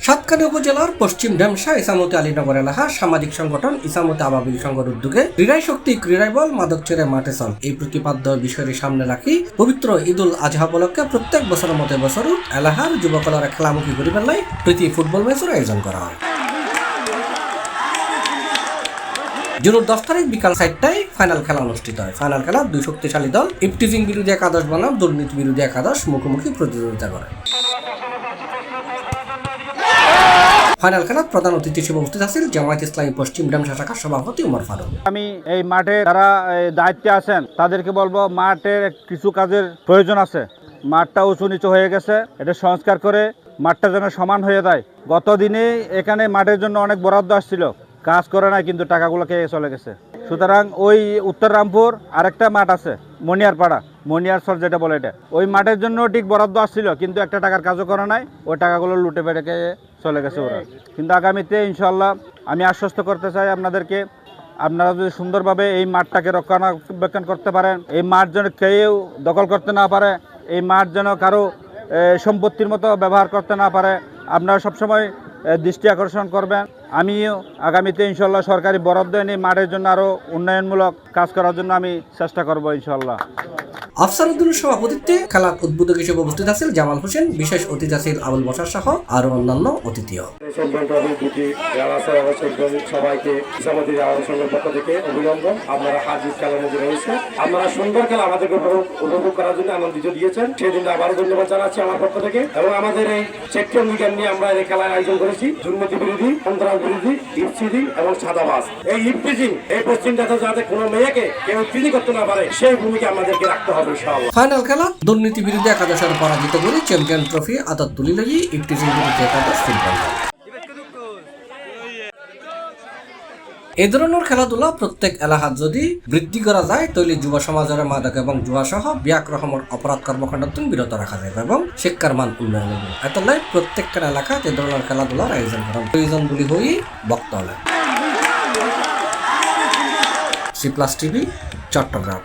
সাতকানিয়া উপজেলার পশ্চিম ঢেমশা ইসামতি আলীনগর এলাকার সামাজিক সংগঠন ইসামতি আবাবিল সংঘের উদ্যোগে ক্রীড়ায় শক্তি ক্রীড়ায় বল মাদক ছেড়ে মাঠে চল এই প্রতিপাদ্য বিষয়টি সামনে রাখি পবিত্র ঈদুল আজহা উপলক্ষে প্রত্যেক বছরের মতো বছর এলাকার যুবকরা খেলামুখী করিবার লাই প্রীতি ফুটবল ম্যাচের আয়োজন করা হয়। জুনের 10 তারিখ বিকাল 4টায় ফাইনাল খেলা অনুষ্ঠিত হয়। ফাইনাল খেলা দুই শক্তিশালী দল ইফটিজিং বিরোধী একাদশ বনাম দুর্নীতি বিরোধী একাদশ মুখোমুখি প্রতিযোগিতা করে। ফাইনাল খেলা প্রধান অতিথি হিসেবে উপস্থিত আছেন জামায়াত ইসলামী পশ্চিম ঢেমশা শাখার সভাপতি উমর ফারুক। আমি এই মাঠে যারা দায়িত্বে আছেন তাদেরকে বলবো, মাঠের কিছু কাজের প্রয়োজন আছে। মাঠটা উঁচু নিচু হয়ে গেছে, এটা সংস্কার করে মাঠটা যেন সমান হয়ে যায়। গত দিনে এখানে মাঠের জন্য অনেক বরাদ্দ আসছিল, কাজ করে নাই, কিন্তু টাকাগুলো খেয়ে চলে গেছে। সুতরাং ওই উত্তর রামপুর আরেকটা মাঠ আছে মনিয়ারপাড়া, মনিয়ারসর যেটা বলে, এটা ওই মাঠের জন্য ঠিক বরাদ্দ আসছিল, কিন্তু একটা টাকার কাজও করা নাই, ওই টাকাগুলো লুটে পেটে খেয়ে চলে গেছে ওরা। কিন্তু আগামীতে ইনশাল্লাহ আমি আশ্বস্ত করতে চাই আপনাদেরকে, আপনারা যদি সুন্দরভাবে এই মাঠটাকে রক্ষণাবেক্ষণ করতে পারেন, এই মাঠ যেন কেউ দখল করতে না পারে, এই মাঠ যেন কারো সম্পত্তির মতো ব্যবহার করতে না পারে, আপনারা সবসময় দৃষ্টি আকর্ষণ করবেন। আমিও আগামীতে ইনশাল্লাহ সরকারি বরাদ্দ এনে মাঠের জন্য আরও উন্নয়নমূলক কাজ করার জন্য আমি চেষ্টা করব ইনশাল্লাহ। আফসার উদ্দিনের সভাপতিত্বে খেলার উদ্বোধক হিসেবে উপস্থিত আছেন জামাল হোসেন, বিশেষ অতিথি আছেন আবুল বশার সহ আরো অন্যান্য অতিথিও। সবাইকে ইসামতি সংঘের পক্ষ থেকে অভিনন্দন। আপনারা হাজির খেলার মধ্যে রয়েছে, আপনারা সুন্দর খেলা আমাদেরকে উপভোগ করার জন্য আনন্দিত দিয়েছেন, সেদিন আবারও ধন্যবাদ জানাচ্ছি আমার পক্ষ থেকে। এবং আমাদের এই সেক্টর মিডিয়াম নিয়ে আমরা এই খেলার আয়োজন করেছি, দুর্নীতি বিরোধী, সন্ত্রাস বিরোধী, ইফসিডি এবং সাদাবাজ। এই ইফটিজিং এই পশ্চিমটাতে যাতে কোনো মেয়েকে কেউ ইফটিজিং করতে না পারে, সেই ভূমিকা আমাদেরকে রাখতে হবে। ফাইনাল খেলা দুর্নীতি বিরোধী একাদশের পরাজিত করে চ্যাম্পিয়ন ট্রফি আদত তুলি লাগি ইফটিজিং বিরোধী একাদশ ফুটবল। এই ধরনের খেলাধুলা প্রত্যেক এলাকাত যদি বৃদ্ধি করা যায় তাহলে যুব সমাজের মাদক এবং জুয়া সহ ব্যাক রকমের অপরাধ কর্মকাণ্ড বিরত রাখা যাবে এবং শিক্ষার মান উন্নয়ন হবে। এতলাই প্রত্যেকটা এলাকায় এই ধরনের খেলাধুলার আয়োজন করা প্রয়োজন বলে হয়ে বক্তব্য। C+ TV, Chittagong.